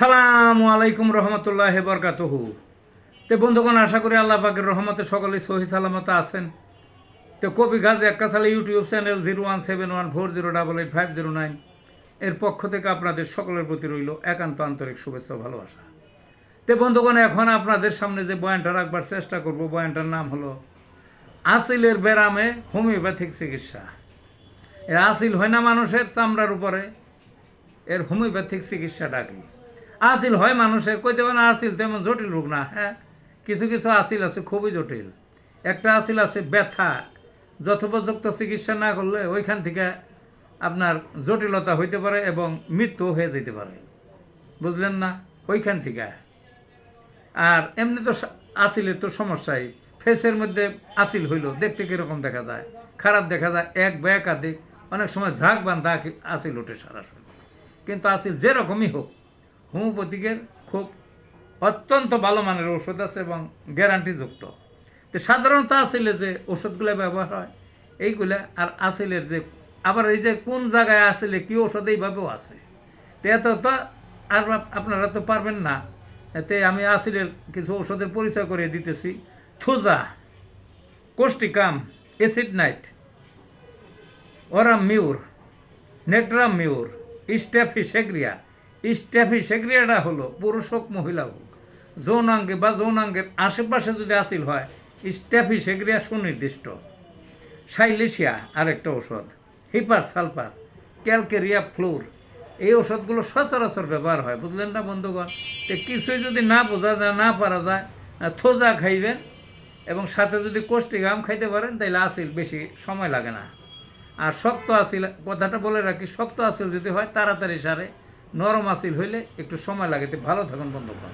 আসসালামু আলাইকুম রহমতুল্লাহ বরকাতুহু। তো বন্ধুগণ, আশা করি আল্লাহ পাকের রহমতে সকলেই সহি সালামত আছেন। তো কবি গাজী আক্কাস আলী ইউটিউব চ্যানেল 017140885009 এর পক্ষ থেকে আপনাদের সকলের প্রতি রইল একান্ত আন্তরিক শুভেচ্ছা ভালোবাসা। তো বন্ধুগণ, এখন আপনাদের সামনে যে বয়ানটা রাখবার চেষ্টা করব, বয়ানটার নাম হলো আসিলের ব্যারামে হোমিওপ্যাথিক চিকিৎসা। এর আসিল হয় না মানুষের চামড়ার উপরে, এর হোমিওপ্যাথিক চিকিৎসাটা কি? আসিল হয় মানুষের, কইতে পারেন আসিল তো এমন জটিল রোগ না। হ্যাঁ, কিছু কিছু আসিল আছে খুবই জটিল। একটা আসিল আছে ব্যথা, যথোপযুক্ত চিকিৎসা না করলে ওইখান থেকে আপনার জটিলতা হইতে পারে এবং মৃত্যু হয়ে যেতে পারে, বুঝলেন না? ওইখান থেকে। আর এমনি তো আসিলের তো সমস্যাই, ফেসের মধ্যে আসিল হইল দেখতে কীরকম দেখা যায়, খারাপ দেখা যায়, এক বা একাধিক, অনেক সময় ঝাঁক বান্ধা আসিল ওঠে সরাসরি। কিন্তু আসিল যেরকমই হোক, হোমিওপ্যাথিকের খুব অত্যন্ত ভালো মানের ওষুধ আছে এবং গ্যারান্টিযুক্ত। তো সাধারণত আসিলে যে ওষুধগুলো ব্যবহার হয় এইগুলা, আর আসিলের যে আবার এই যে কোন জায়গায় আসিলে কী ওষুধ এইভাবেও আছে। তো এত তো আর আপনারা তো পারবেন না, এতে আমি আসিলের কিছু ওষুধের পরিচয় করে দিতেছি। Thuja, causticum, acid nit, aurum mur, natrum mur, staphysagria. স্ট্যাফিসেগ্রিয়াটা হলো পুরুষ হোক মহিলা হোক, যৌনাঙ্গে বা যৌনাঙ্গের আশেপাশে যদি আসিল হয়, স্ট্যাফিসেগ্রিয়া সুনির্দিষ্ট। সাইলেশিয়া আরেকটা ওষুধ, হিপার সালফার, ক্যালকেরিয়া ফ্লোর। এই ওষুধগুলো সচরাচর ব্যবহার হয়, বুঝলেন না বন্ধুগণ? তো কিছুই যদি না বোঝা যায়, না পারা যায়, থোজা খাইবেন এবং সাথে যদি কোষ্টিকাম খাইতে পারেন, তাহলে আসিল বেশি সময় লাগে না। আর শক্ত আসিল, কথাটা বলে রাখি, শক্ত আসিল যদি হয় তাড়াতাড়ি সারে, নরম আসিল হইলে একটু সময় লাগে। তো ভালো থাকুন বন্ধুগণ।